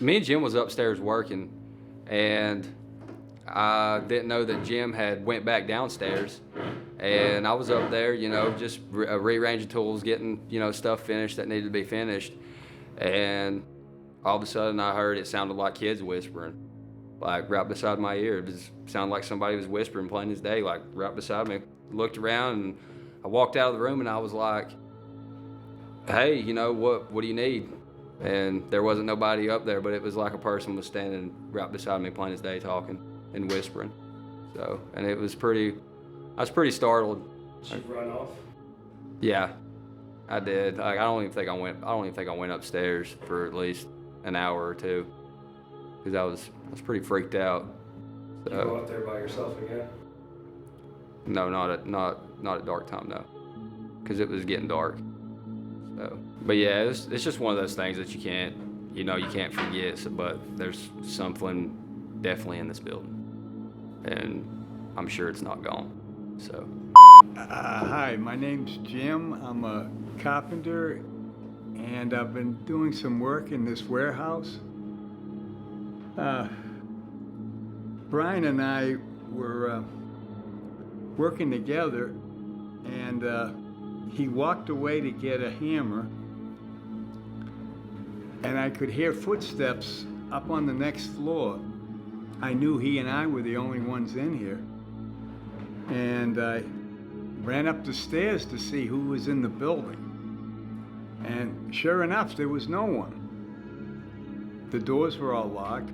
Me and Jim was upstairs working, and I didn't know that Jim had went back downstairs. And I was up there, just rearranging tools, getting, stuff finished that needed to be finished. And all of a sudden I heard it sounded like kids whispering, like right beside my ear. It sounded like somebody was whispering plain as day, like right beside me. Looked around and I walked out of the room and I was like, hey, what do you need? And there wasn't nobody up there, but it was like a person was standing right beside me plain as day talking and whispering. So, and I was pretty startled. Did you run off? Yeah, I did. Like, I don't even think I went upstairs for at least an hour or two, because I was pretty freaked out. So, you go up there by yourself again? No, not at dark time, no, because it was getting dark. So, but yeah, it's just one of those things that you can't forget. So, but there's something definitely in this building, and I'm sure it's not gone. So. Hi, my name's Jim. I'm a carpenter, and I've been doing some work in this warehouse. Brian and I were working together, and he walked away to get a hammer, and I could hear footsteps up on the next floor. I knew he and I were the only ones in here. And I ran up the stairs to see who was in the building. And sure enough, there was no one. The doors were all locked.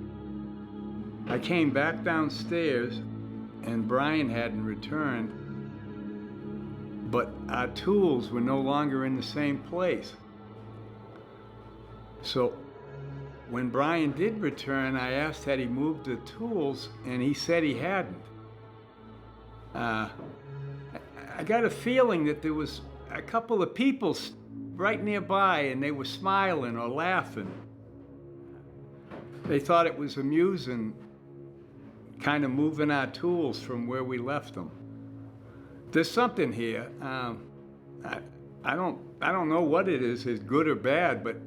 I came back downstairs, and Brian hadn't returned, but our tools were no longer in the same place. So when Brian did return, I asked had he moved the tools, and he said he hadn't. I got a feeling that there was a couple of people right nearby, and they were smiling or laughing. They thought it was amusing, kind of moving our tools from where we left them. There's something here. I don't know what it is good or bad, but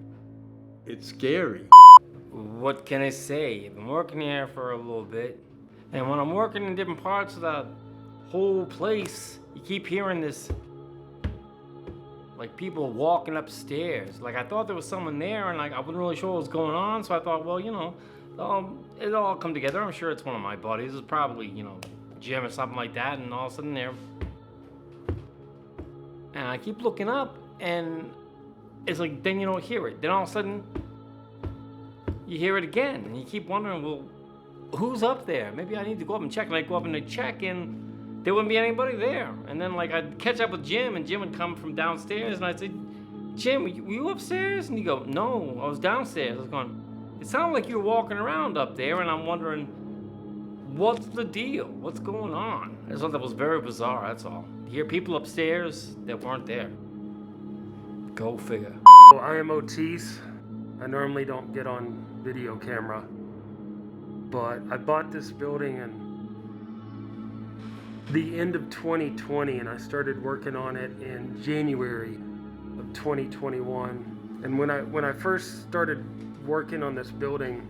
it's scary. What can I say? I've been working here for a little bit, and when I'm working in different parts of the whole place, you keep hearing this, like people walking upstairs. Like I thought there was someone there, and like I wasn't really sure what was going on, so I thought, well, it'll all come together. I'm sure it's one of my buddies. It's probably, Jim or something like that, and all of a sudden there. And I keep looking up, and it's like, then you don't hear it. Then all of a sudden, you hear it again, and you keep wondering, well, who's up there? Maybe I need to go up and check. And I go up and I check, and there wouldn't be anybody there. And then like I'd catch up with Jim, and Jim would come from downstairs, and I'd say, Jim, were you upstairs? And he'd go, no, I was downstairs. I was going, it sounded like you were walking around up there, and I'm wondering, what's the deal? What's going on? I thought that was very bizarre, that's all. You hear people upstairs that weren't there. Go figure. Well, I am Otice. I normally don't get on video camera, but I bought this building in the end of 2020, and I started working on it in January of 2021. And when I first started working on this building,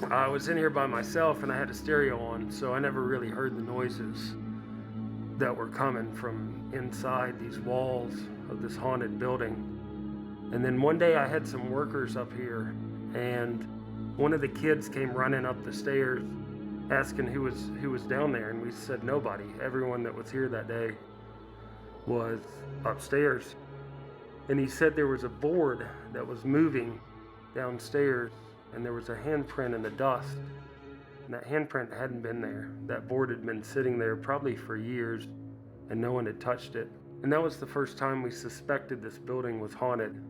I was in here by myself, and I had a stereo on, so I never really heard the noises that were coming from inside these walls of this haunted building. And then one day I had some workers up here, and one of the kids came running up the stairs asking who was down there, and we said nobody. Everyone that was here that day was upstairs. And he said there was a board that was moving downstairs, and there was a handprint in the dust. And that handprint hadn't been there. That board had been sitting there probably for years, and no one had touched it. And that was the first time we suspected this building was haunted.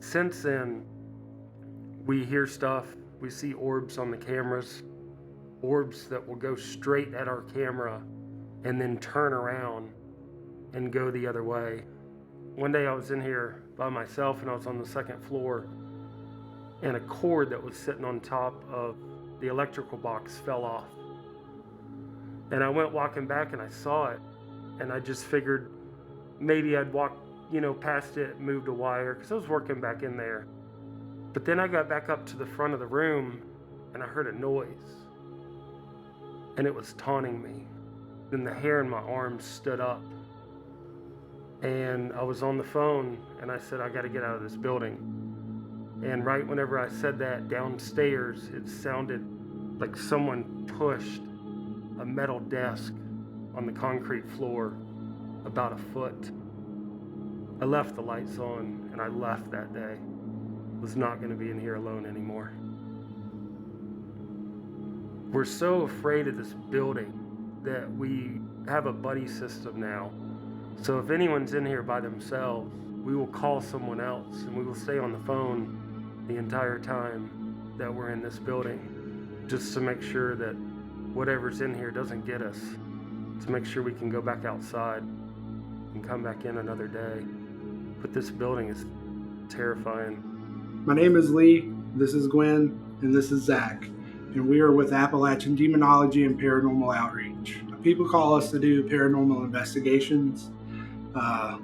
Since then, we hear stuff, we see orbs on the cameras, orbs that will go straight at our camera and then turn around and go the other way. One day I was in here by myself, and I was on the second floor, and a cord that was sitting on top of the electrical box fell off. And I went walking back, and I saw it, and I just figured maybe I'd walk, past it, moved a wire, because I was working back in there. But then I got back up to the front of the room and I heard a noise. And it was taunting me. Then the hair in my arms stood up. And I was on the phone and I said, I got to get out of this building. And right whenever I said that, downstairs, it sounded like someone pushed a metal desk on the concrete floor about a foot. I left the lights on and I left that day. Was not going to be in here alone anymore. We're so afraid of this building that we have a buddy system now. So if anyone's in here by themselves, we will call someone else and we will stay on the phone the entire time that we're in this building, just to make sure that whatever's in here doesn't get us, to make sure we can go back outside and come back in another day. But this building is terrifying. My name is Lee, this is Gwen, and this is Zach, and we are with Appalachian Demonology and Paranormal Outreach. People call us to do paranormal investigations,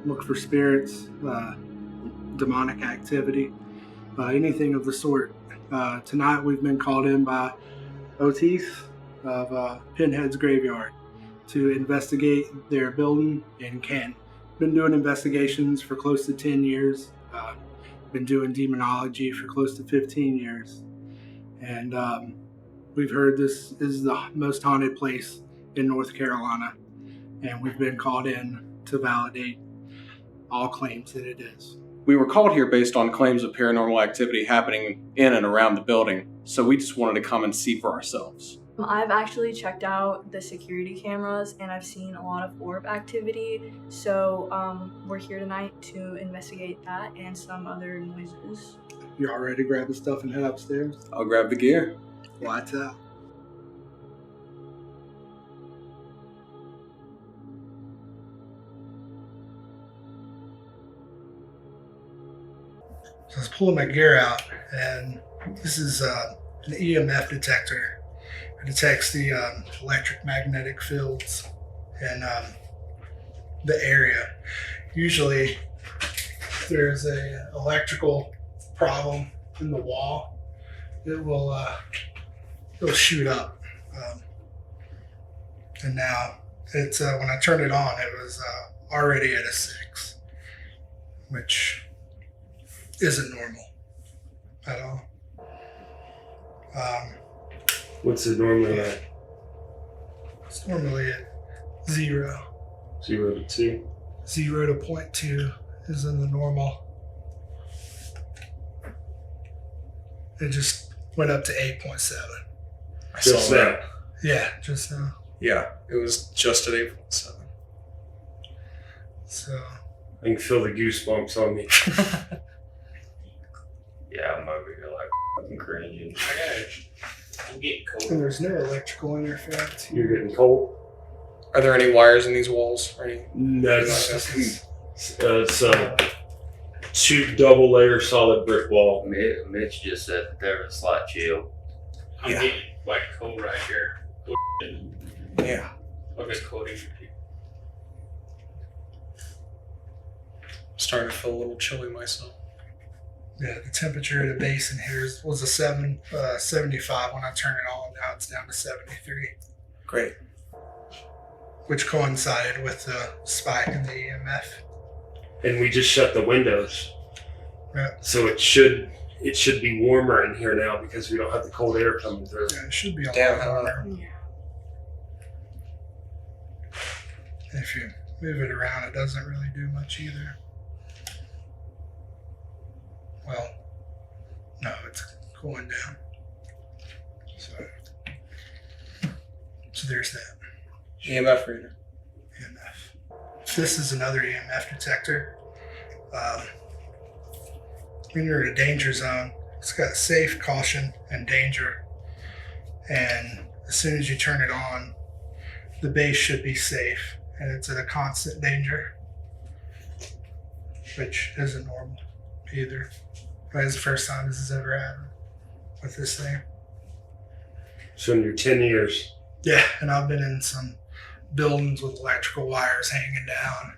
look for spirits, demonic activity, anything of the sort. Tonight we've been called in by Otice of Pinhead's Graveyard to investigate their building in Kent. Been doing investigations for close to 10 years. Been doing demonology for close to 15 years. And we've heard this is the most haunted place in North Carolina. And we've been called in to validate all claims that it is. We were called here based on claims of paranormal activity happening in and around the building, so we just wanted to come and see for ourselves. I've actually checked out the security cameras and I've seen a lot of orb activity, so we're here tonight to investigate that and some other noises. You all ready to grab the stuff and head upstairs? I'll grab the gear. Lights out. So I was pulling my gear out, and this is an EMF detector. It detects the electric magnetic fields in the area. Usually there's a electrical problem in the wall. It'll shoot up. And now it's when I turned it on, it was already at a 6, which isn't normal at all. What's it normally at? It's normally at 0. 0 to 2? 0 to 0.2 is in the normal. It just went up to 8.7. I Just saw that. Yeah, just now. Yeah, it was just at 8.7. So, I can feel the goosebumps on me. Yeah, I'm over here like fucking cringing. I'm getting and cold. there's no electrical interference here. You're getting cold? Are there any wires in these walls? Or any? That's it's a 2 double layer solid brick wall. Mitch just said that there was a slight chill. I'm Yeah. getting like cold right here. Yeah. Like it's cold in your feet. Starting to feel a little chilly myself. Yeah, the temperature at the base in here was a 75 when I turned it on. Now it's down to 73, Great. which coincided with the spike in the EMF. And we just shut the windows. Yeah. So it should be warmer in here now because we don't have the cold air coming through. Yeah, it should be a Damn, lot how warmer. If you move it around, it doesn't really do much either. Well, no, it's going down. So there's that EMF reader. EMF. This is another EMF detector. When you're in a danger zone, it's got safe, caution, and danger. And as soon as you turn it on, the base should be safe, and it's at a constant danger, which isn't normal either. It's the first time this has ever happened with this thing. So in your 10 years, Yeah, and I've been in some buildings with electrical wires hanging down,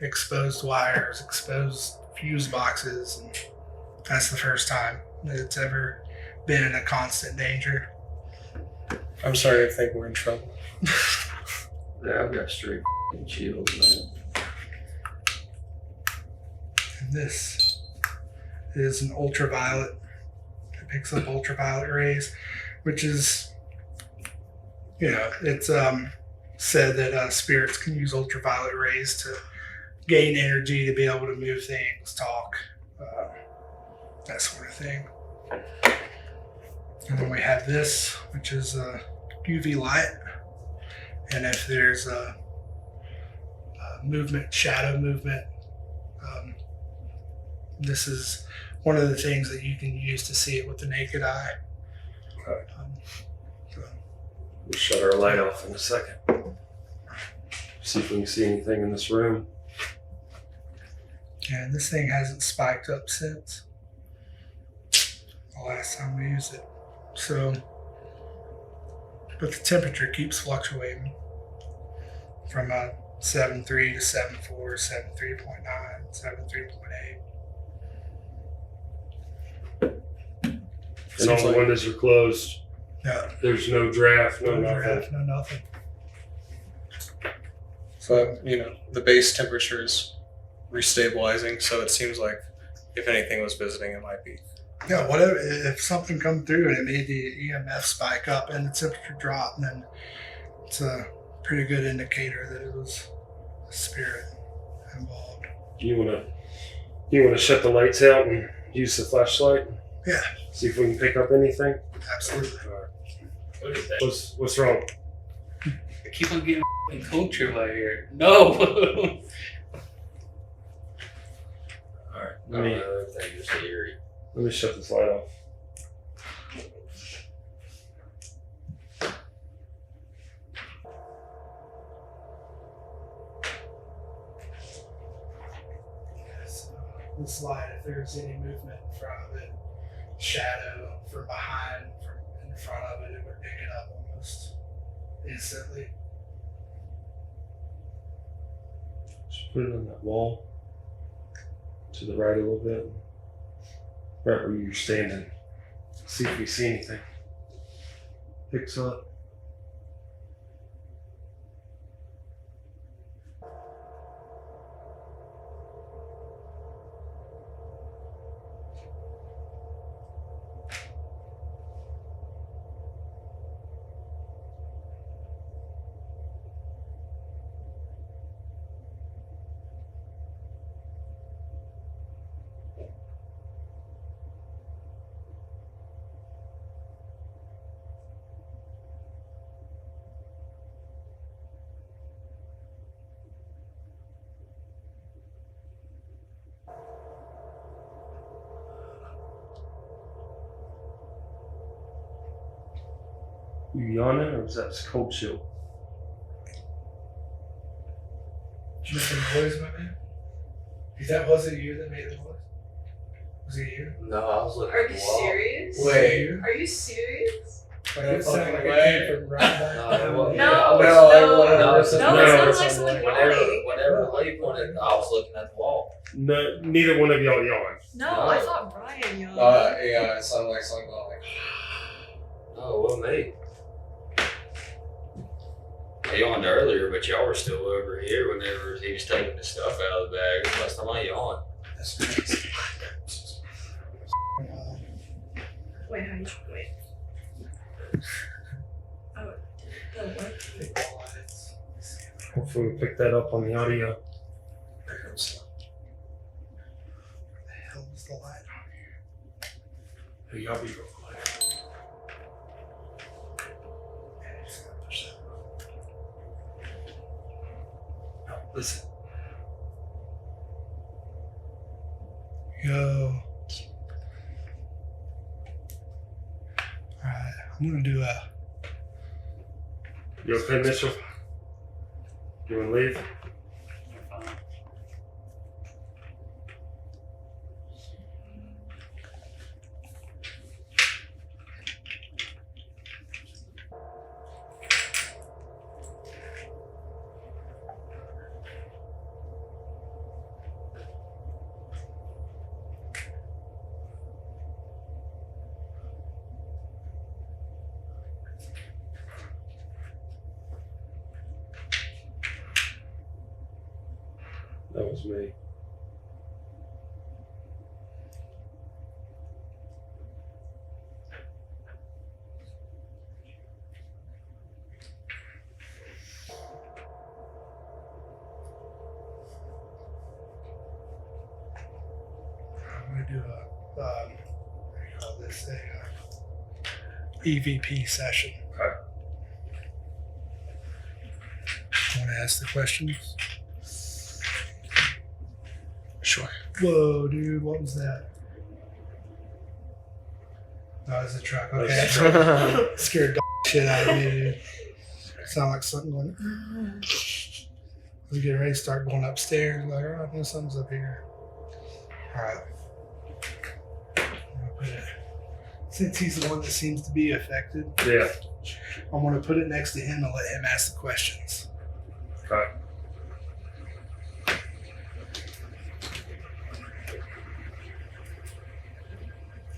exposed wires, exposed fuse boxes, and That's the first time that it's ever been in a constant danger. I'm starting to think we're in trouble. Yeah, I've got straight chills, man. And this is an ultraviolet. It picks up ultraviolet rays, which is, it's said that spirits can use ultraviolet rays to gain energy to be able to move things, talk, that sort of thing. And then we have this, which is a UV light. And if there's a movement, shadow movement, this is one of the things that you can use to see it with the naked eye. Okay. We'll shut our light off in a second. See if we can see anything in this room. And this thing hasn't spiked up since the last time we used it. So, but the temperature keeps fluctuating from 7.3 to 7.4, 7.3.9, 7.3.8. And all the windows are closed. Yeah. There's no draft, no nothing. Draft, no nothing. So, the base temperature is restabilizing, so it seems like if anything was visiting, it might be. Yeah, whatever. If something come through and it made the EMF spike up and the temperature drop, then it's a pretty good indicator that it was a spirit involved. You wanna shut the lights out and use the flashlight? Yeah, See if we can pick up anything. absolutely. What is that? What's wrong? I keep on getting culture right here. No. Alright. Let me- Everything is eerie. Let me shut this light off. So this light, if there's any movement in front of it, shadow from behind, from in front of it, it would pick it up almost instantly. Just put it on that wall. To the right a little bit. Right where you're standing. See if we see anything. Picks up. You yawning or was that just cold chill? Did you make a noise, my man? Was it you that made the noise? Was it you? No, I was looking Are at you the wall. serious? Wait. Are you serious? Like it sounded like fucking it came from right back No, there. well, No, I was- no, it sounded it sounded no, like something Whenever yawning. Lee pointed, I was looking at the wall. No, neither one of y'all yawned. No, I thought Brian yawned. Yeah, it sounded like something going like. Oh, well, me. I yawned earlier, but y'all were still over here whenever he was taking the stuff out of the bag. That's the last time I yawned. That's crazy. Wait, how you wait? Oh, the what? Hopefully we pick that up on the audio. Where the hell was the light on here? Hey, y'all be real quiet. Yeah, just gotta push that button. No, listen. Yo. Alright, I'm gonna do a. You okay, Mitchell? You wanna leave? That was me. I'm going to do what do you call this, a EVP session. Okay. Want to ask the questions? Sure. Whoa, dude, what was that? Oh, it's a truck. That's Okay. the Scared the shit out of me, dude. Sound like something going. I was getting ready to start going upstairs. Like, oh, I know something's up here. All right. I'm gonna put it- Since he's the one that seems to be affected, Yeah. I'm going to put it next to him and let him ask the questions. Okay.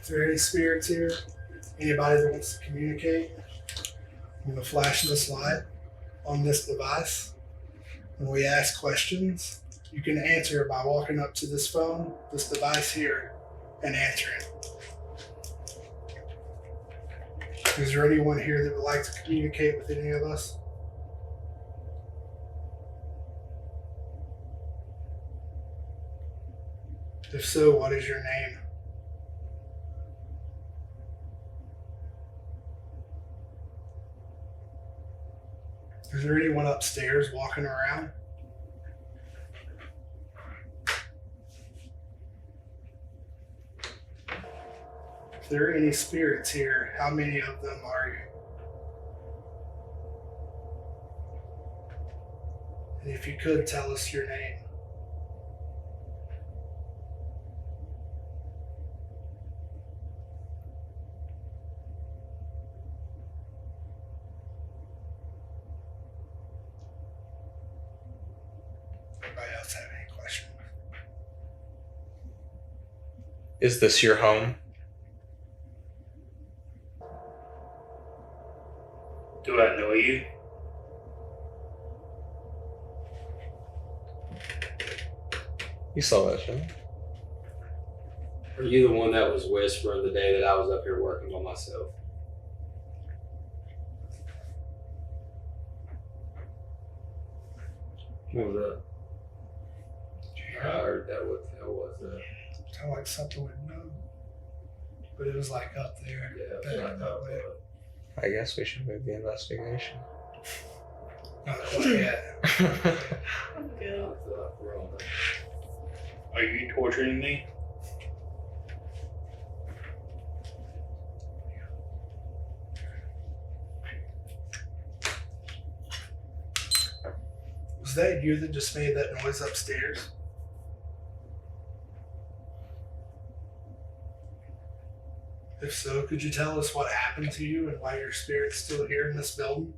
Is there any spirits here? Anybody that wants to communicate? I'm going to flash this light on this device. When we ask questions, you can answer by walking up to this phone, this device here, and answering. Is there anyone here that would like to communicate with any of us? If so, what is your name? Is there anyone upstairs walking around? If there are any spirits here, how many of them are you? And if you could, tell us your name. Anybody else have any questions? Is this your home? Do I know you? You saw that, show. Are you the one that was whispering the day that I was up here working by myself? What was that? I heard that. What the hell was that? Sound like something would move. But it was like up there. Yeah, back it was like that up way. there. I guess we should move the investigation. Not quite yet. I'm good. Are you torturing me? Was that you that just made that noise upstairs? If so, could you tell us what happened to you and why your spirit's still here in this building?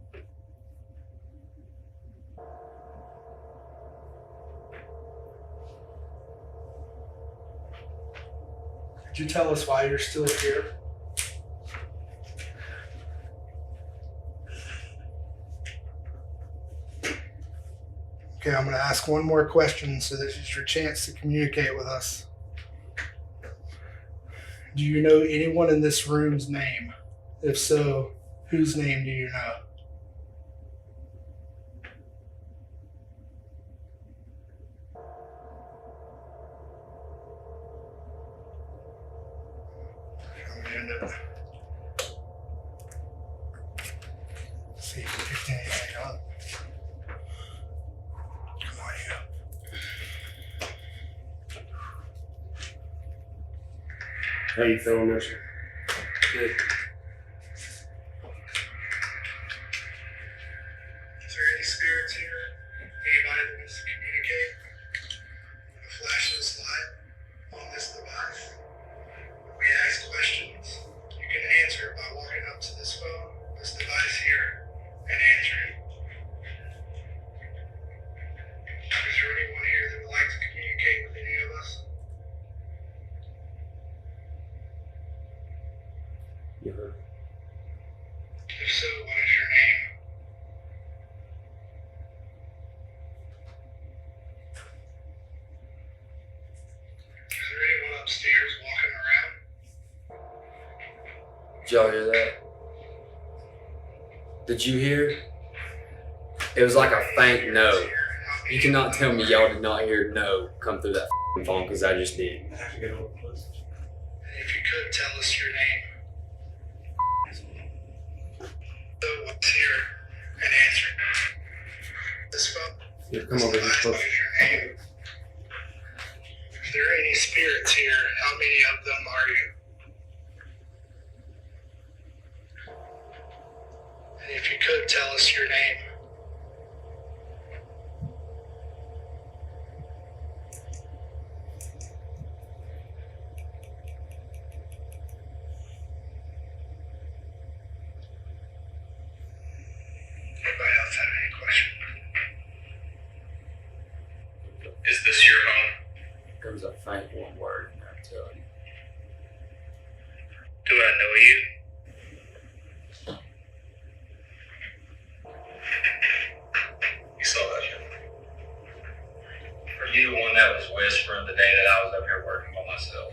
Could you tell us why you're still here? Okay, I'm going to ask one more question so this is your chance to communicate with us. Do you know anyone in this room's name? If so, whose name do you know? I'm gonna end up. See if we picked anything up. Come on, you. How you feeling, Richard? Good. Is there any spirits here? Anybody that wants to communicate? I'm gonna flash this light on this device. When we ask questions, you can answer by walking up to this phone, this device here, and answering. Is there anyone here that would like to communicate with any of us? You heard. If so, what is your name? Did y'all hear that? Did you hear? It was like a faint no. You cannot tell me y'all did not hear no come through that phone, because I just did. If you could tell us your name. So what's here and answer. This phone. Yeah, come over here close. Your name. If there are any spirits here, how many of them are you? And if you could tell us your name. Anybody else have any questions? Is this your home? There was a faint one word in there, I'm telling you. Do I know you? You saw that shit? Are you the one that was whispering the day that I was up here working by myself?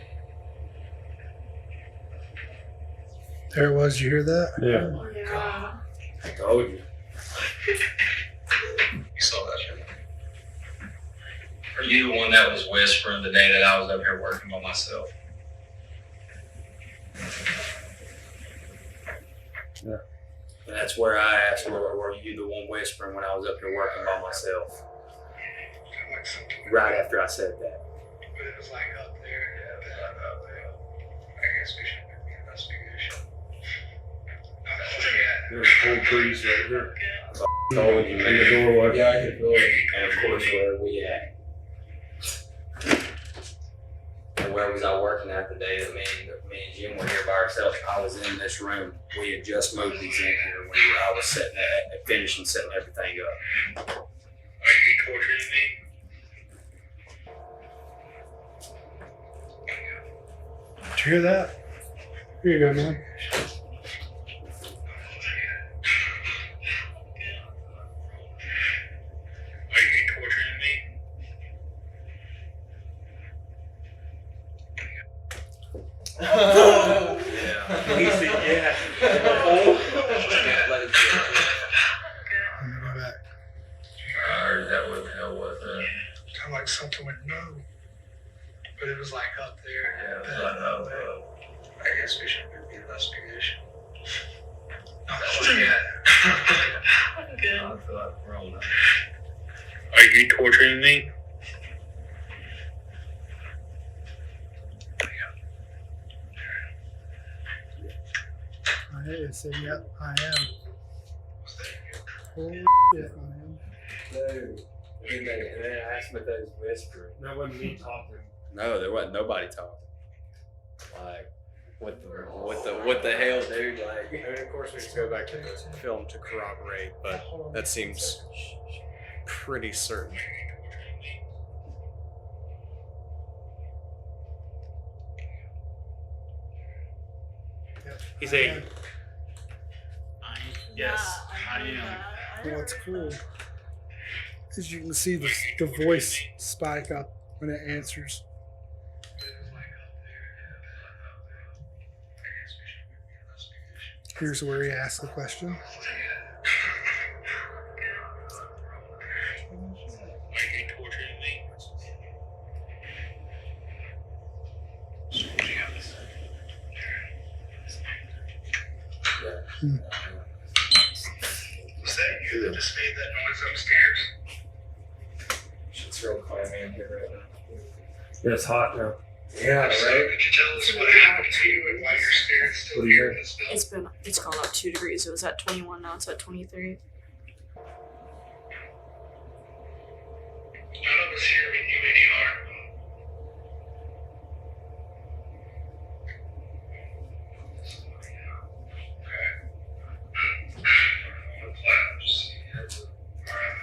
There it was, you hear that? Yeah. Yeah. I told you. You saw that shit? Are you the one that was whispering the day that I was up here working by myself? And that's where I asked, were you the one whispering when I was up here working by myself? Right after I said that. But it was like up there. Yeah, it was like up there. I guess we should make the investigation. There's cold breeze right here. Told you, In the man. doorway. Yeah, I can feel it. And of course, where we at? And where was I working at the day that me and Jim were here by ourselves? I was in this room. We had just moved these in here. I was finishing setting everything up. Are you torturing me? Did you hear that? Here you go, man. Are you torturing me? Yeah. He said, yeah. Let it go. Let me go back. That what the hell was that? Kind of like something went no. But it was like up there. Yeah, it was like up there. I guess we should do the investigation. Oh, I'm good. I feel like we're on that. Are you torturing me? I said, yep, I am. Holy shit, I am. Dude. And then I asked him if they was whispering. That wasn't me talking. No, there wasn't nobody talking. Like, what the hell, dude? Like, And of course, we just go back to the film to corroborate, but that seems pretty certain. Yep, He's I a. am. Yes, I am. And what's cool is you can see the voice spike up when it answers. Here's where he asks the question. Are you torturing me? Was that you that just made that noise upstairs? shit's real clammy in here right now. Yeah, it's hot now. Yeah, So, right? could you tell us what happened to you and why your spirit's still What do you here in think? this building? It's gone up 2 degrees. It was at 21, now it's at 23. None of us here mean you any harm. Okay. The claps. Alright.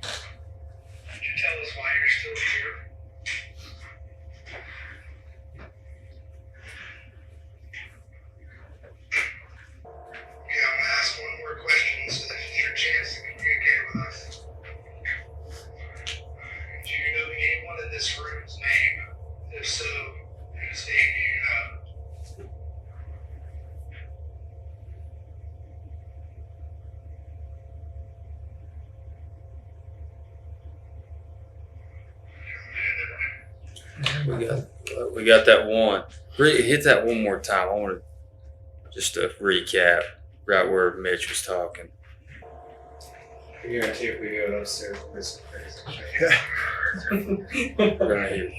Could you tell us why you're still here? Yeah, I'm gonna ask one more question. We got that one. Hit that one more time. I want to just to recap right where Mitch was talking. I guarantee if we go upstairs, we'll miss some crazy shit. Yeah. We're gonna hear.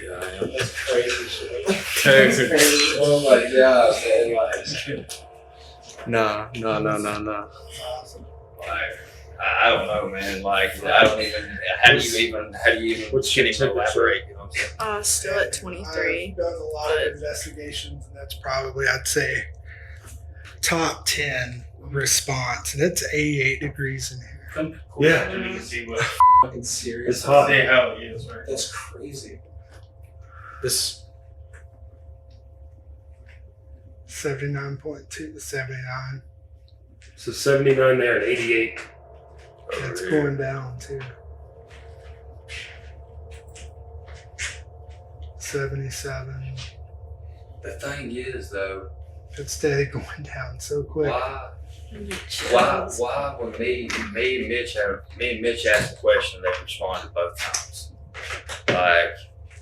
Yeah, I am. That's crazy shit. Oh my gosh, man! Like, No. I don't know, man. Like, I don't even. How do you even? What's Can your you elaborate? temperature? You know what I'm saying? Still at 23. I've done a lot of investigations, and that's probably, I'd say, top 10 response. And it's 88 degrees in here. Yeah. You can see what Fucking serious. It's hot. see how it is, right? That's crazy. This 79.2 to 79. So 79 there and 88. It's going down too. 77. The thing is, though, It's steady going down so quick. why when me and Mitch asked the question, they responded both times. Like,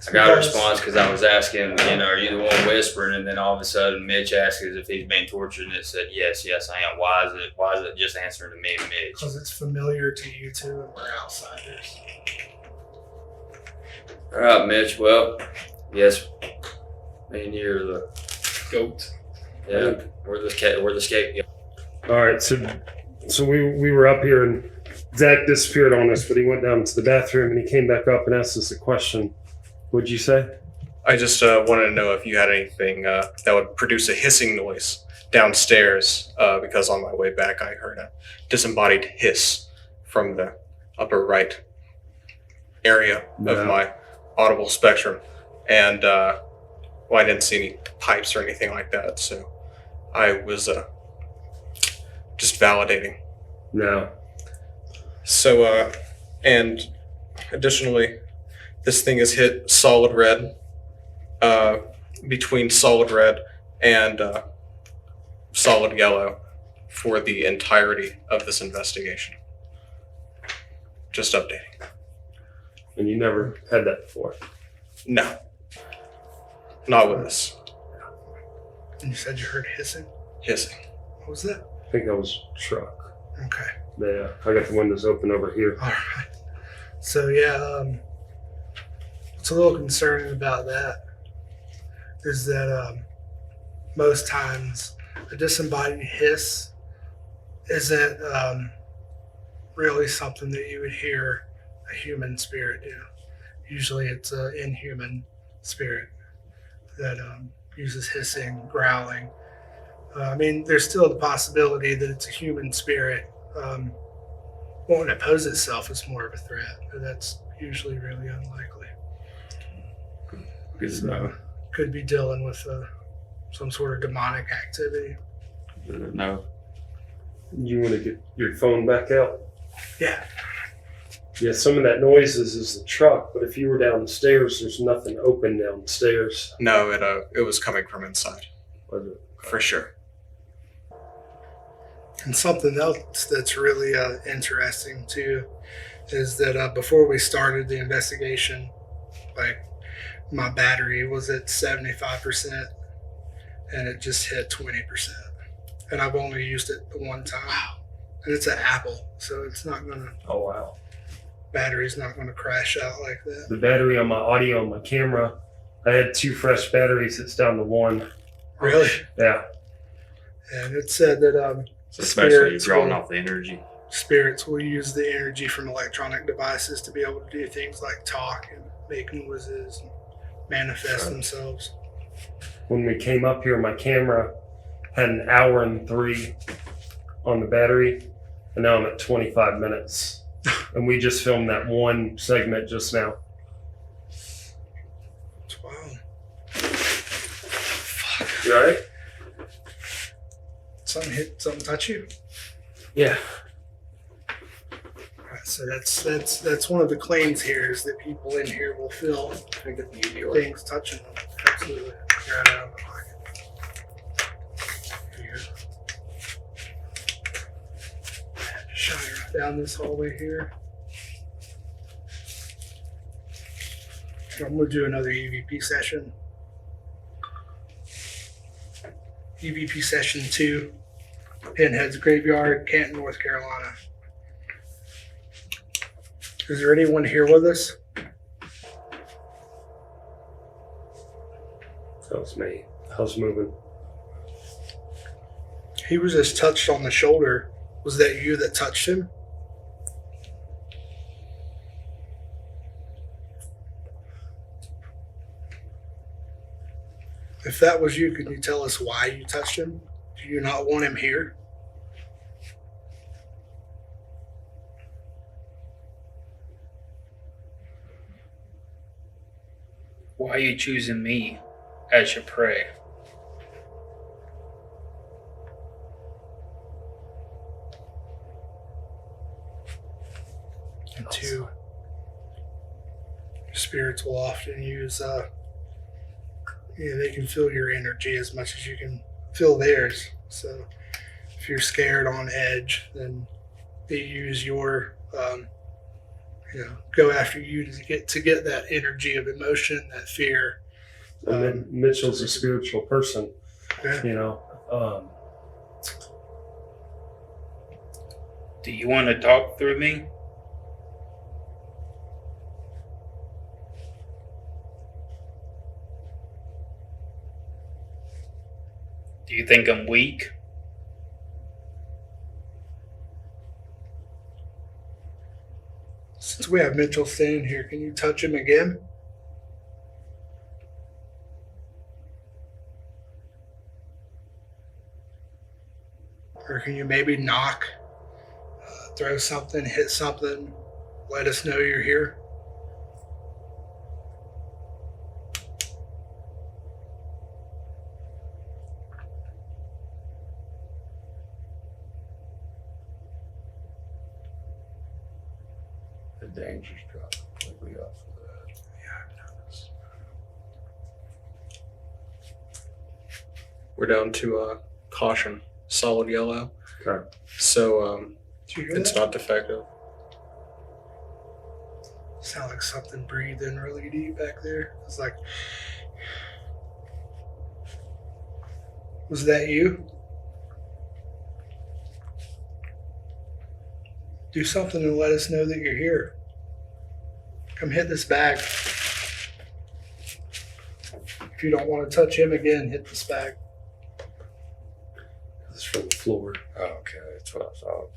I got a response because I was asking, are you the one whispering? And then all of a sudden, Mitch asked us if he's being tortured, and it said, yes, I am. Why is it just answering to me and Mitch? Because it's familiar to you two, and we're outsiders. All right, Mitch. Well, yes, me and you're the Goat. yeah. We're the scapegoat. All right, so we were up here and Zach disappeared on us, but he went down to the bathroom and he came back up and asked us a question. What'd you say? I just wanted to know if you had anything that would produce a hissing noise downstairs, because on my way back I heard a disembodied hiss from the upper right area of my audible spectrum. And I didn't see any pipes or anything like that, so I was just validating. No. So, and additionally, this thing has hit solid red, between solid red and solid yellow for the entirety of this investigation. Just updating. And you never had that before? No. Not with this. And you said you heard hissing? Hissing. What was that? I think that was truck. Okay. Yeah, I got the windows open over here. All right. So yeah, what's a little concerning about that is that most times a disembodied hiss isn't really something that you would hear a human spirit do. Usually it's an inhuman spirit that uses hissing, growling. I mean, there's still the possibility that it's a human spirit. Won't oppose itself as more of a threat, but that's usually really unlikely. Good to know. Could be dealing with some sort of demonic activity. No. You want to get your phone back out? Yeah. Yeah, some of that noise is the truck, but if you were downstairs, there's nothing open downstairs. No, it was coming from inside. Was it? For sure. And something else that's really interesting too is that before we started the investigation, like my battery was at 75% and it just hit 20%. And I've only used it the one time. Wow. And it's an Apple, so it's not gonna. Oh wow. Battery's not gonna crash out like that. The battery on my audio on my camera, I had 2 fresh batteries. It's down to 1. Really? Yeah. And it said that Especially drawing off the energy. Spirits will use the energy from electronic devices to be able to do things like talk and make noises and manifest themselves. When we came up here, my camera had an hour and 3 on the battery, and now I'm at 25 minutes. And we just filmed that one segment just now. Wow. You all right? Something touch you? Yeah. So that's one of the claims here is that people in here will feel things touching them. Absolutely. Grab it out of the pocket. Here. Shine right down this hallway here. I'm gonna do another EVP session. EVP session 2, Pinhead's Graveyard, Canton, North Carolina. Is there anyone here with us? That was me. I was moving. He was just touched on the shoulder. Was that you that touched him? If that was you, can you tell us why you touched him? Do you not want him here? Why are you choosing me as your prey? And 2, spirits will often use, they can feel your energy as much as you can feel theirs. So if you're scared on edge, then they use your, go after you to get that energy of emotion, that fear. And then Mitchell's a spiritual person, Yeah. you know. Do you want to talk through me? Do you think I'm weak? Since we have Mitchell standing here, can you touch him again? Or can you maybe knock, throw something, hit something, let us know you're here? The danger's dropped completely off of that. Yeah, I've noticed. We're down to caution, solid yellow. Okay. So Did you hear it's that? not defective. Sound like something breathing really deep back there. It's like, was that you? Do something and let us know that you're here. Come hit this bag. If you don't want to touch him again, hit this bag. It's from the floor. Oh, okay, that's what I thought.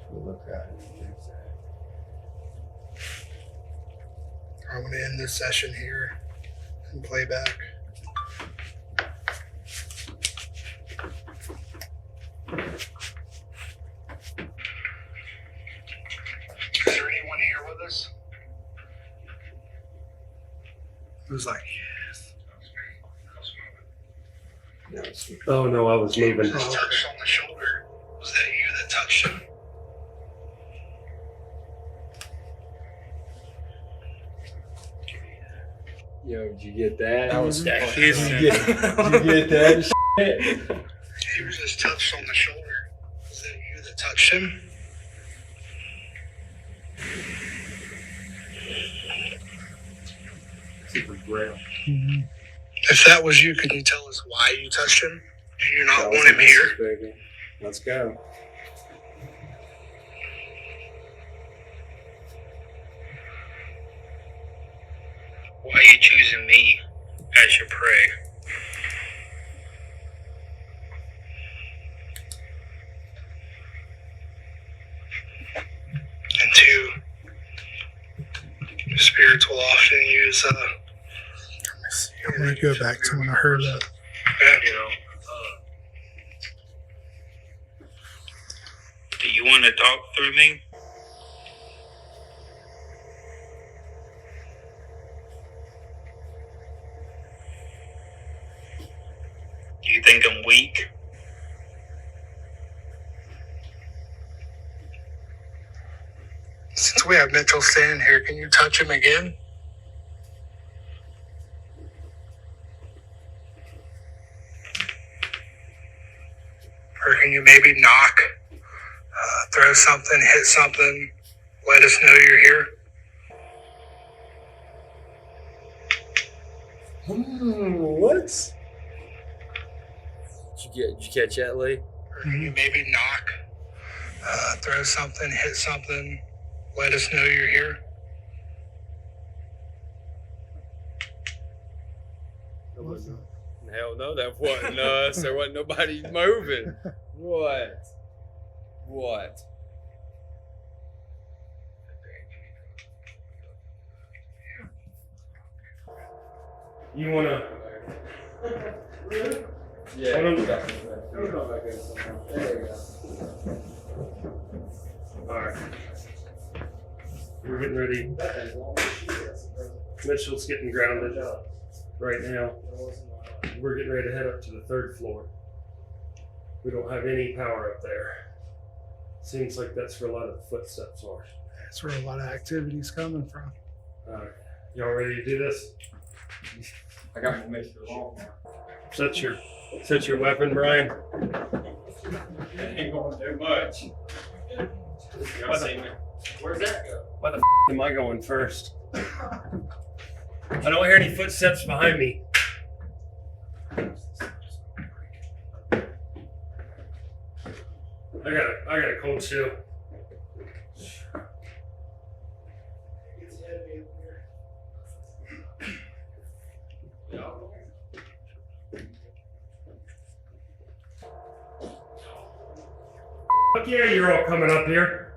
So look at it. I'm going to end this session here and play back. Is there anyone here with us? It was like, yes. Oh no, I was moving. Just touched on the shoulder. Was that you that touched him? Yo, did you get that? That was that hissing. Did you get that? He was just touched on the shoulder. Was that you that touched him? Super grail. If that was you, can you tell us why you touched him? Do you not want him here? Baby. Let's go. Why are you choosing me as your prey? And 2, spirits will often use, let me see, I'm going to go back to when I heard that. You know, do you want to talk through me? You think I'm weak? Since we have Mitchell standing here, can you touch him again? Or can you maybe knock, throw something, hit something, let us know you're here? What? Did you catch that, Lee? Or can you maybe knock, throw something, hit something, let us know you're here? Hell no, that wasn't us. There wasn't nobody moving. What? What? You wanna? Yeah. Alright. We're getting ready. Mitchell's getting grounded right now. We're getting ready to head up to the 3rd floor. We don't have any power up there. Seems like that's where a lot of the footsteps are. That's where a lot of activity's coming from. Alright. Y'all ready to do this? I got to make sure long. Set your weapon, Brian. Ain't gonna do much. Y'all see me? Where's that go? Why the am I going first? I don't hear any footsteps behind me. I got a cold chill. Fuck yeah, you're all coming up here.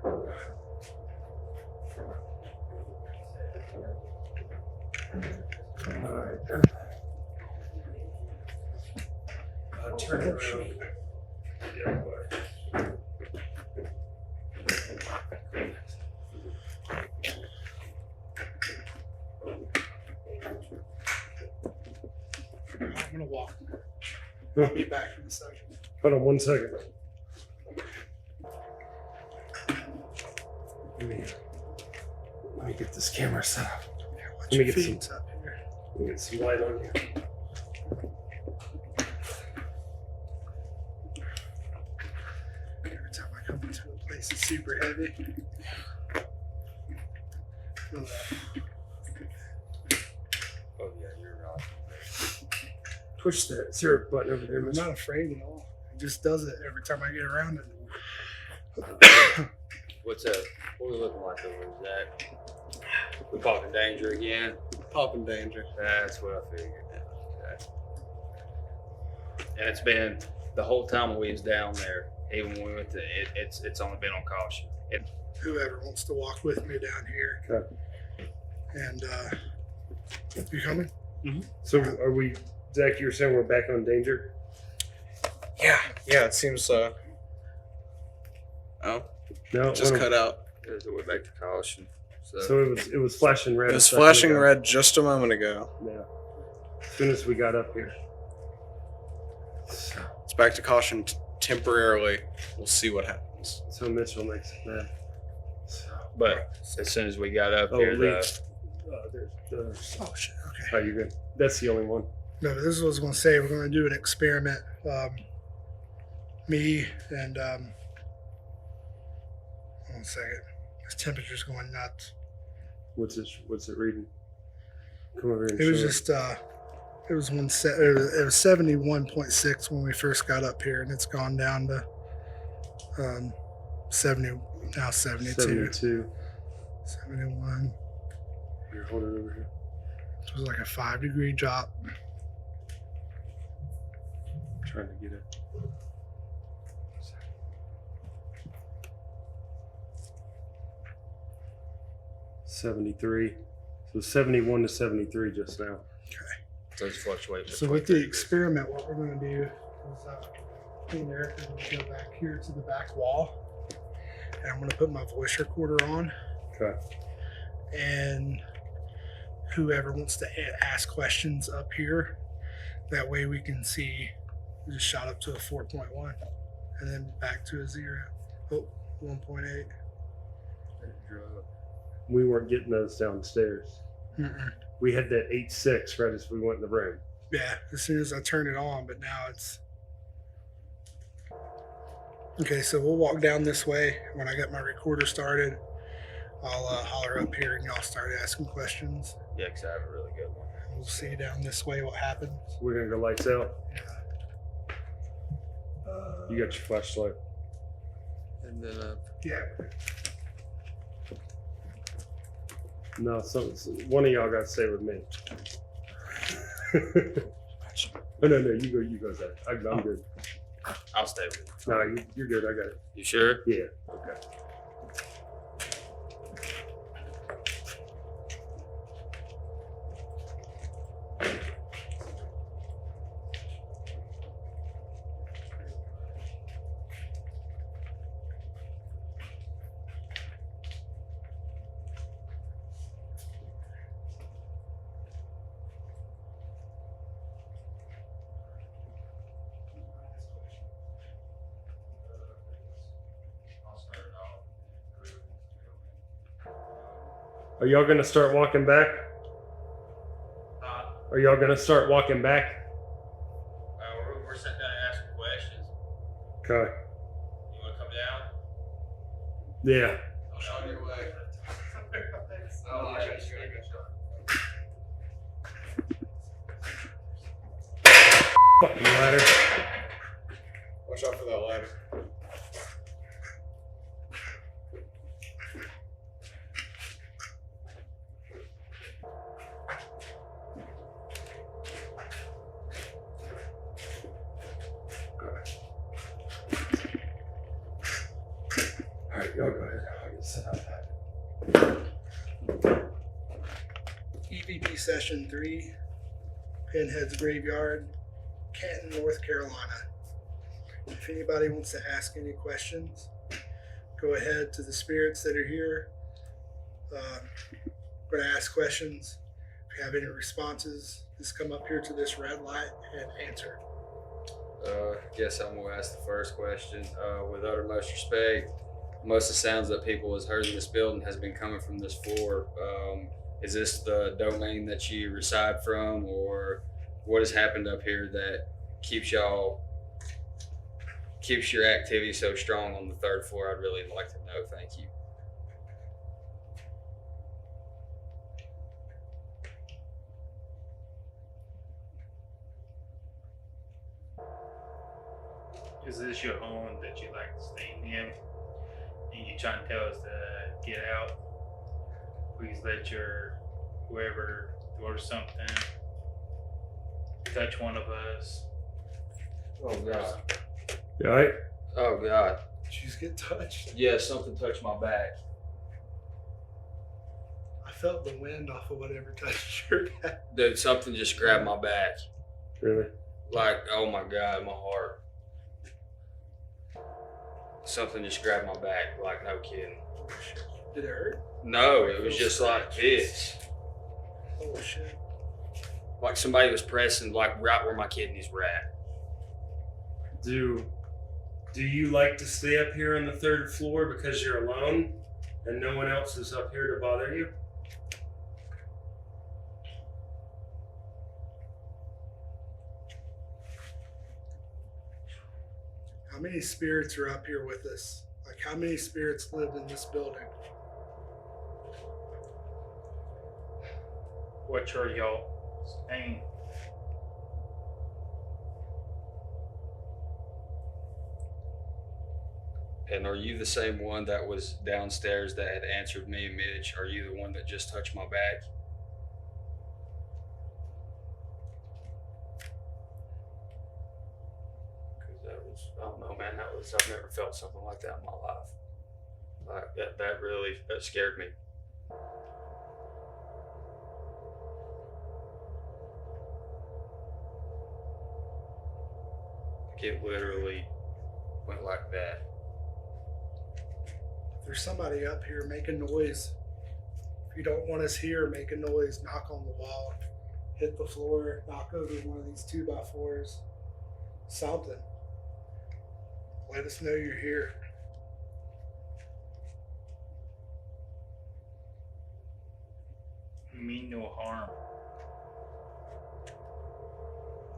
Alright. Turn it around. Yeah, boy. I'm gonna walk. Huh. I'll be back in a second. Hold on 1 second. Let me get this camera set up. Let me get some light on you. Every time I come into a place, it's super heavy. Feel that. Oh yeah, you're right. Push that. Is there a button over there? I'm not afraid at all. It just does it every time I get around it. What's up? What we looking like over there, Zach? We popping danger again? Popping danger. That's what I figured. Okay. And it's been the whole time we was down there. Even when we went to it, it's only been on caution. Whoever wants to walk with me down here. Okay. And you coming? So are we, Zach, you were saying we're back on danger? Yeah, it seems oh, No. just cut out. We're back to caution. So it was flashing red. It was flashing red just a moment ago. Yeah. As soon as we got up here. It's back to caution temporarily. We'll see what happens. So Mitchell makes it mad. But as soon as we got up Oh, here, there's Oh shit. Okay. oh, you're good. That's the only one. No, but this is what I was going to say. We're going to do an experiment. Me and 1 second. This temperature's going nuts. What's it reading? Come over here and It was show just it was 71.6 when we first got up here, and it's gone down to 70 now 72. 71. Here, hold it over here. It was like a 5-degree drop. I'm trying to get it. $73. So 71 to 73 just now. Okay. Those fluctuate. So with the experiment, what we're going to do is me and Eric are going to go back here to the back wall, and I'm going to put my voice recorder on. Okay. And whoever wants to ask questions up here, that way we can see It just shot up to a 4.1 and then back to a 0. Oh, 1.8. We weren't getting those downstairs. Mm-mm. We had that 8.6 right as we went in the room. Yeah, as soon as I turn it on, but now it's... Okay, so we'll walk down this way. When I get my recorder started, I'll holler up here and y'all start asking questions. Yeah, because I have a really good one. We'll see down this way what happens. We're going to go lights out. Yeah. You got your flashlight. And then Yeah. No, one of y'all got to stay with me. Oh, no, you go, Zach. I'm good. I'll stay with you. No, you're good. I got it. You sure? Yeah. Okay. Are y'all gonna start walking back? Are y'all gonna start walking back? We're sitting down and asking questions. Okay. You want to come down? Yeah. I'll show you the way. Fucking ladder. Watch out for that ladder. All right, y'all go ahead. I'll get set up. EVP Session 3, Pinhead's Graveyard, Canton, North Carolina. If anybody wants to ask any questions, go ahead to the spirits that are here. We're going to ask questions. If you have any responses, just come up here to this red light and answer. Guess I'm gonna ask the first question. With uttermost respect, most of the sounds that people has heard in this building has been coming from this floor. Is this the domain that you reside from, or what has happened up here that keeps your activity so strong on the third floor? I'd really like to know. Thank you. Is this your home that you like staying in? And you trying to tell us to get out? Please let your whoever or something touch one of us. Oh God. You all right? Oh God. Did you just get touched? Yeah, something touched my back. I felt the wind off of whatever touched your back. Dude, something just grabbed my back. Really? Like, oh my God, my heart. Something just grabbed my back, like no kidding. Did it hurt? No, it was just like this. Oh shit. Like somebody was pressing like right where my kidneys were at. Do you like to stay up here on the third floor because you're alone and no one else is up here to bother you? How many spirits are up here with us? Like, how many spirits lived in this building? What are y'all saying? And are you the same one that was downstairs that had answered me and Mitch? Are you the one that just touched my back? Because that was, I don't know, man, I've never felt something like that in my life. Like that really scared me. It literally went like that. If there's somebody up here, make a noise. If you don't want us here, make a noise. Knock on the wall, hit the floor, knock over one of these 2x4s. something. Let us know you're here. You mean no harm.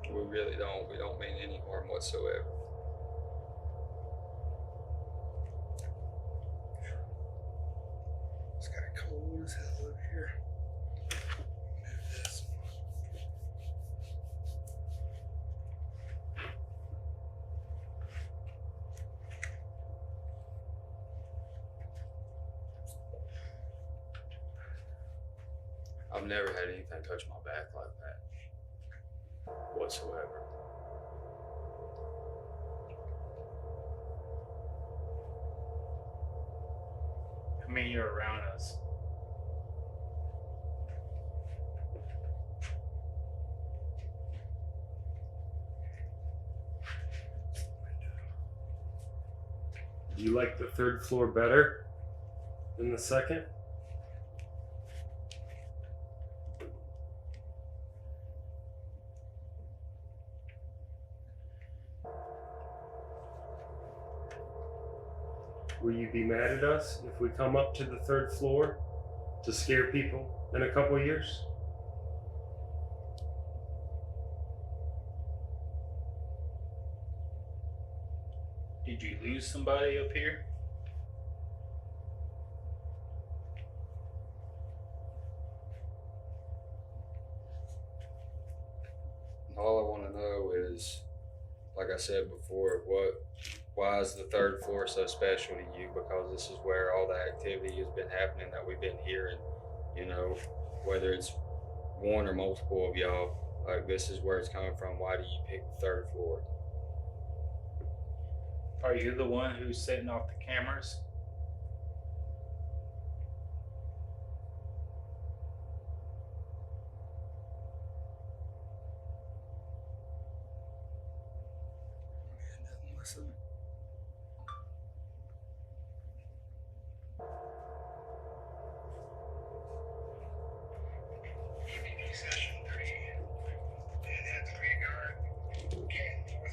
We really don't. We don't mean any harm whatsoever. It's got cold as hell over here. Move this. I've never had anything touch my back like that whatsoever. I mean, you're around us. Do you like the third floor better than the second? Will you be mad at us if we come up to the third floor to scare people in a couple years? Did you lose somebody up here? All I want to know is, like I said before, why is the third floor so special to you? Because this is where all the activity has been happening that we've been hearing, you know, whether it's one or multiple of y'all, like this is where it's coming from. Why do you pick the third floor? Are you the one who's setting off the cameras? Listen.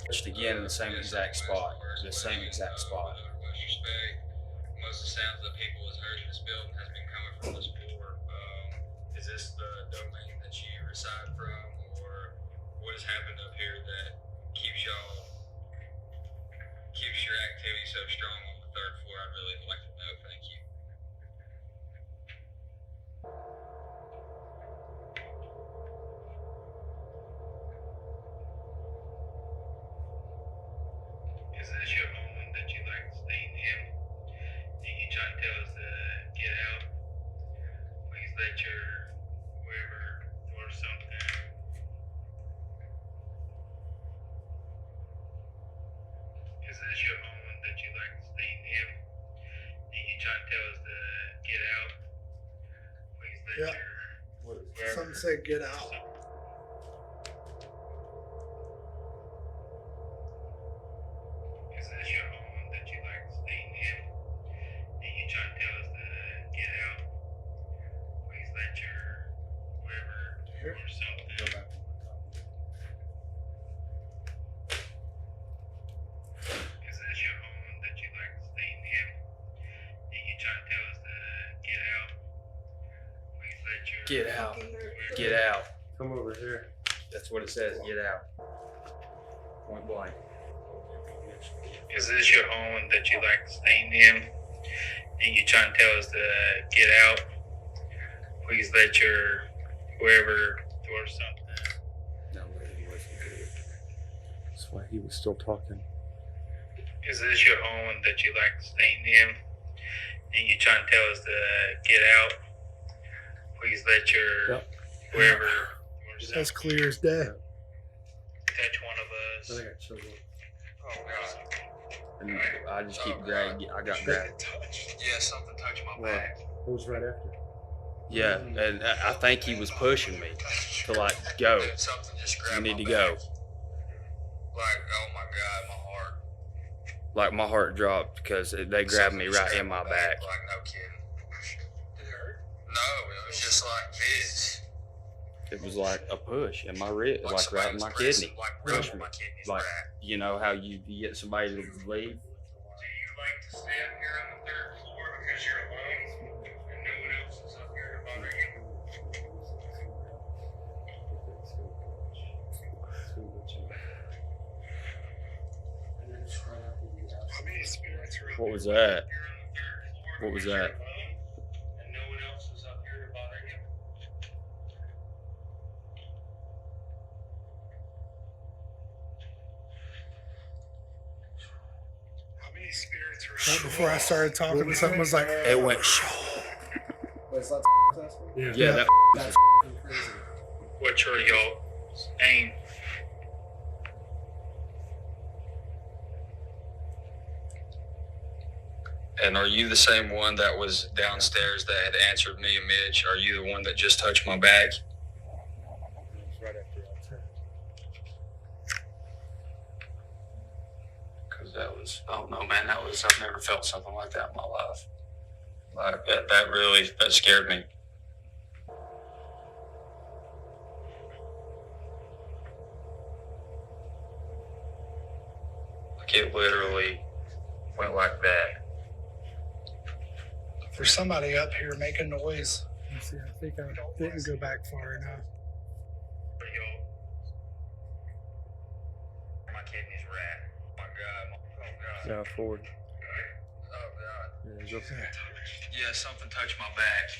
Just again in the same exact spot. The same exact spot. Most of the sounds that people has heard in this building has been coming from this floor. Is this the domain that you reside from, or what has happened up here that keeps your activity so strong on the third floor? I'd really like to know. Thank you. Is this your home that you like staying in? And you try to tell us to get out? Please let your whoever or something. Is this your home that you like staying in? And you try to tell us to get out? Please let Yeah. your Something said get out. Is this your home that you like staying in? And you try to tell us to get out? Please let your whoever or something. Go back. Is this your home that you like staying in? And you try to tell us to get out? Please let your Get out. Get out. Come over here. That's what it says. Get out. Point blank. Is this your home that you like staying in? And you try to tell us to get out? Please let your whoever or something. No, he wasn't good. That's why he was still talking. Is this your home that you like staying in? And you try to tell us to get out? Please let your whoever or something. That's clear as day. Touch one of us. I got children. Oh God. And I just keep dragging. I got dragged. Yeah, something touched my back. It was right after. Yeah, and I think he was pushing me to like go. Something just You grabbed need my to back. go. Like, oh my God, my heart. Like my heart dropped because they grabbed me right in my back. Like, no kidding. Did it hurt? No, it was just like this. It was like a push in my rib, like right in my kidney. Push me. Like, you know how you get somebody to leave? Do you like to stay up here on the third floor because you're alone and no one else is up here to bother you? How many spirits are up What was here that? on the third floor What was because you're that? alone and no one else is up here to bother you? How many spirits are up Right before I started talking, something was like, It went. Yeah, that. That's crazy. What's your y'all's aim? And are you the same one that was downstairs that had answered me and Mitch? Are you the one that just touched my back? Right after I turned. Because that was, I don't know, man, I've never felt something like that in my life. Like, that really, that scared me. Like, it literally went like that. there's somebody up here making noise. Let's see, I think I didn't go back far enough. My kidney's rat. Oh God. Oh God. Now forward. Oh God. Yeah, go. Yeah, something touched my back.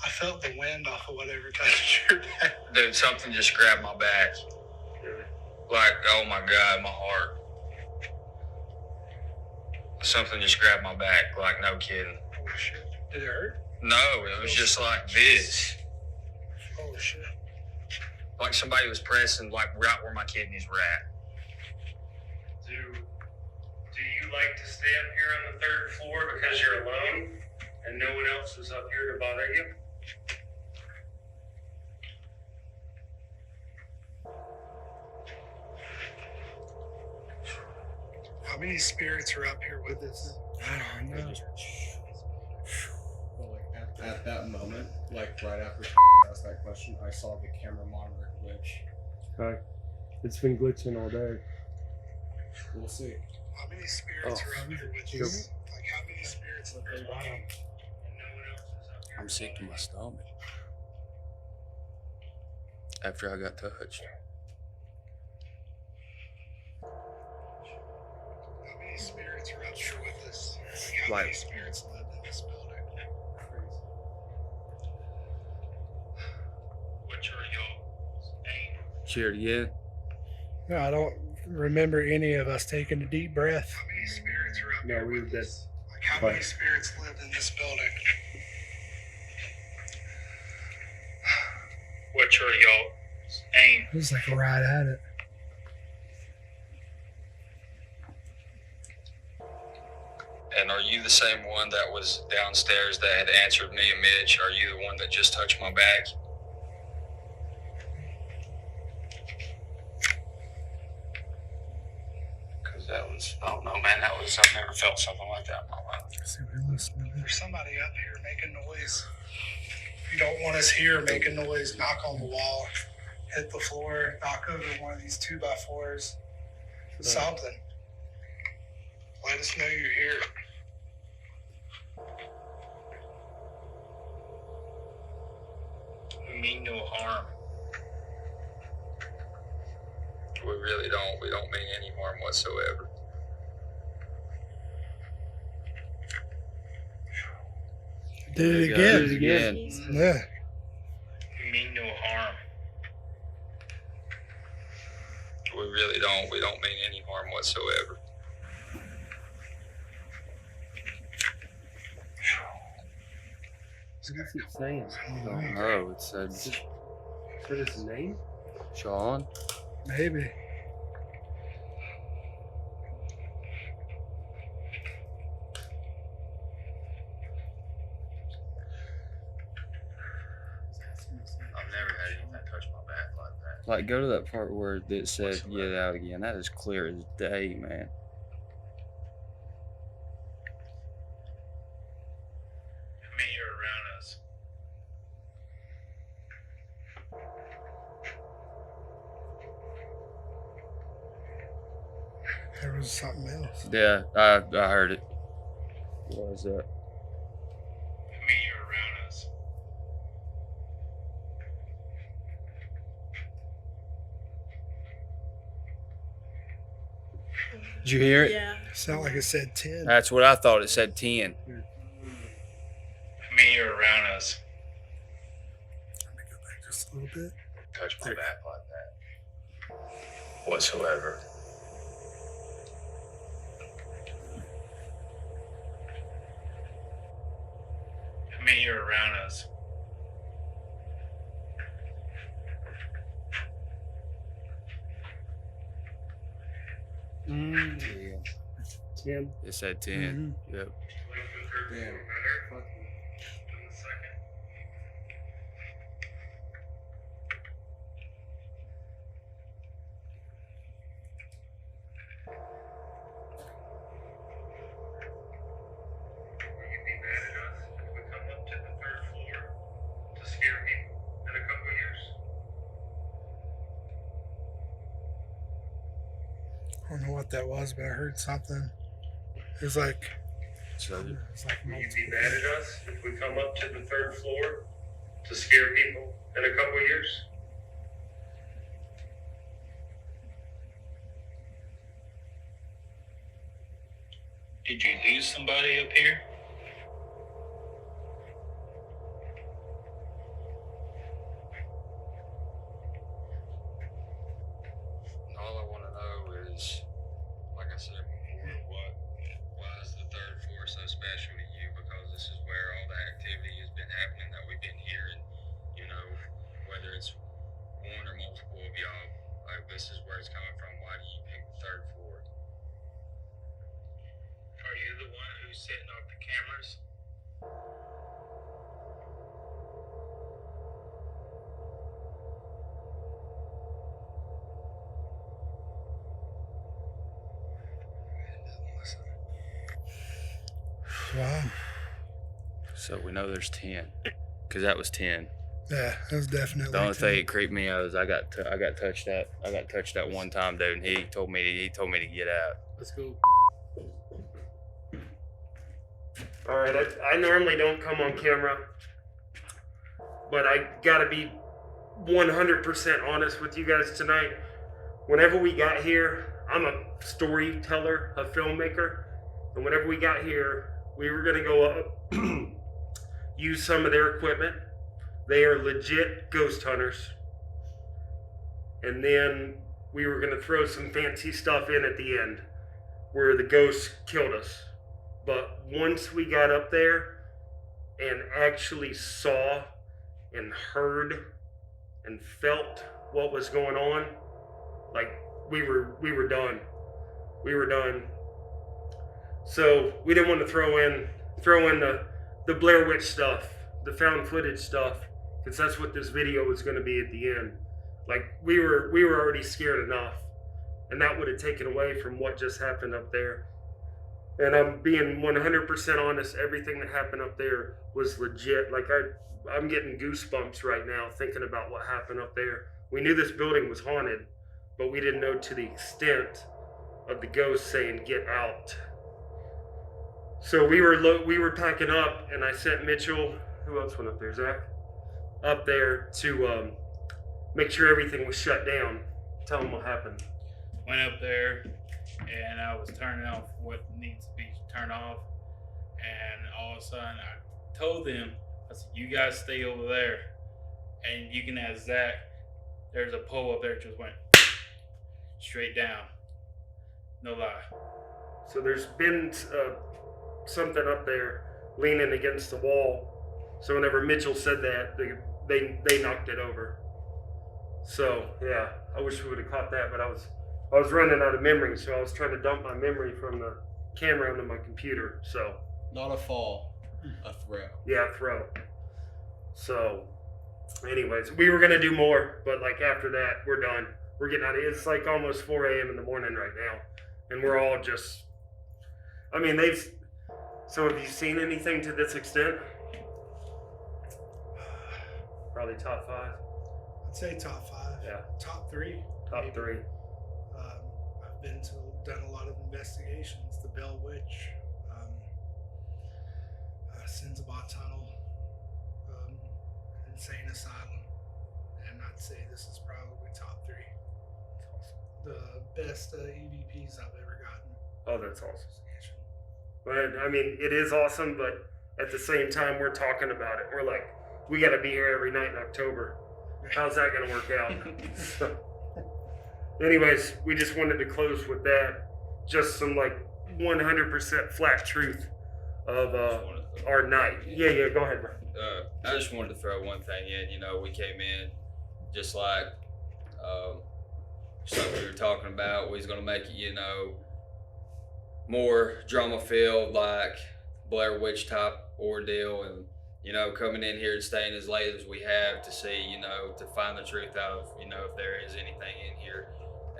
I felt the wind off of whatever touched your back. Dude, something just grabbed my back. Like, oh my God, my heart. Something just grabbed my back, like, no kidding. Oh shit. Did it hurt? No, it was just like this. Oh shit. Like somebody was pressing, like, right where my kidneys were at. Do you like to stay up here on the third floor because you're alone and no one else is up here to bother you? How many spirits are up here with us? I don't know. Well, like at that moment, like right after asked that question, I saw the camera monitor glitch. Okay. It's been glitching all day. We'll see. How many spirits are up here with you? Like how many spirits live in the bottom? And no one else is up here. I'm sick to my stomach. After I got touched. How many spirits are up here with us? Like how many spirits live in this building? What's your y'all's aim? Cheer it again. No, I don't remember any of us taking a deep breath. How many spirits are up No, here we were with dead. us? Like how many spirits live in this building? What's your y'all's aim? It was like right at it. And are you the same one that was downstairs that had answered me and Mitch? Are you the one that just touched my back? Because that was, I don't know, man, I've never felt something like that in my life. See, we're listening. There's somebody up here making noise. If you don't want us here making noise, knock on the wall, hit the floor, knock over one of these 2x4s, something. Let us know you're here. We mean no harm. We really don't. We don't mean any harm whatsoever. Did it again. Yeah. We mean no harm. We really don't. We don't mean any harm whatsoever. What is it saying? I don't know. It said Is that his name? Sean. Maybe. I've never had anything touch my back like that. Like, go to that part where it said get out again. That is clear as day, man. I mean, you're around us. There was something else. Yeah, I heard it. What was that? I mean, you're around us. Did you hear it? Yeah. Sound like it said 10. That's what I thought. It said 10. I mean, you're around us. Let me go back just a little bit. Touch my back like that. Whatsoever. I mean, you're around us. Mm. 10. It said 10. Yep. Damn. Will you be mad at us if we come up to the third floor to scare people in a couple of years? I don't know what that was, but I heard something. It was like, So, it was like Will you multiple. be mad at us if we come up to the third floor to scare people in a couple of years? Did you lose somebody up here? all I want to know is, like I said before, why is the third floor so special to you? Because this is where all the activity has been happening that we've been hearing. You know, whether it's one or multiple of y'all, like this is where it's coming from. Why do you pick the third floor? Are you the one who's setting off the cameras? Wow. So we know there's 10, because that was 10. Yeah, that was definitely. The only 10. thing that creeped me out is I got touched that one time, dude, and he told me to get out. Let's go. All right, I normally don't come on camera, but I gotta be 100% honest with you guys tonight. Whenever we got here, I'm a storyteller, a filmmaker, and whenever we got here, we were gonna go up, use some of their equipment. They are legit ghost hunters. And then we were gonna throw some fancy stuff in at the end where the ghosts killed us. But once we got up there and actually saw and heard and felt what was going on, like we were done. We were done. So we didn't want to throw in the Blair Witch stuff, the found footage stuff, because that's what this video was going to be at the end. Like we were already scared enough, and that would have taken away from what just happened up there. And I'm being 100% honest. Everything that happened up there was legit. Like I'm getting goosebumps right now thinking about what happened up there. We knew this building was haunted, but we didn't know to the extent of the ghost saying "get out." So we were packing up, and I sent Mitchell. Who else went up there? Zach, up there to make sure everything was shut down. Tell them what happened. Went up there, and I was turning off what needs to be turned off, and all of a sudden I told them, I said, "You guys stay over there, and you can ask Zach. There's a pole up there, just went straight down. No lie." So there's been something up there leaning against the wall. So whenever Mitchell said that, they knocked it over. So yeah, I wish we would have caught that, but I was running out of memory, so I was trying to dump my memory from the camera onto my computer. So Not a fall, a throw. yeah, throw. So anyways, we were gonna do more, but like after that, we're done. We're getting out of it. It's like almost 4 a.m. in the morning right now, and we're all just. I mean, So have you seen anything to this extent? Probably top 5. I'd say top 5. Yeah. Top 3. Top 3. I've done a lot of investigations. The Bell Witch, Sinzabot Tunnel, Insane Asylum, and I'd say this is probably top 3. The best EVPs I've ever gotten. Oh, that's awesome. But I mean, it is awesome, but at the same time, we're talking about it. We're like, we got to be here every night in October. How's that going to work out? So, anyways, we just wanted to close with that. Just some like 100% flat truth of our night. Yeah, go ahead, bro. I just wanted to throw one thing in. You know, we came in just like something we were talking about. We was going to make it, you know, more drama filled, like Blair Witch type ordeal, and you know, coming in here and staying as late as we have to see, you know, to find the truth out of, you know, if there is anything in here.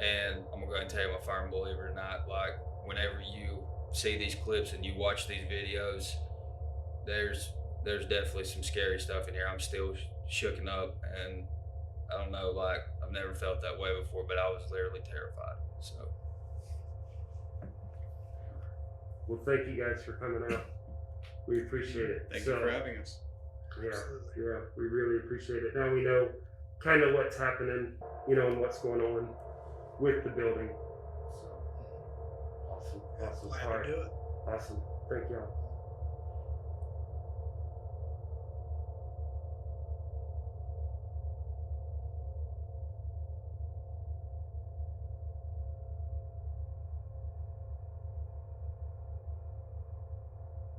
And I'm gonna go ahead and tell you, I'm a firm believer tonight, like whenever you see these clips and you watch these videos, there's definitely some scary stuff in here. I'm still shooken up, and I don't know, like I've never felt that way before, but I was literally terrified. So. Well, thank you guys for coming out. We appreciate it. Thank you for having us. Yeah, we really appreciate it. Now we know kind of what's happening, you know, and what's going on with the building. So, awesome. Glad to do it. Awesome. Thank y'all.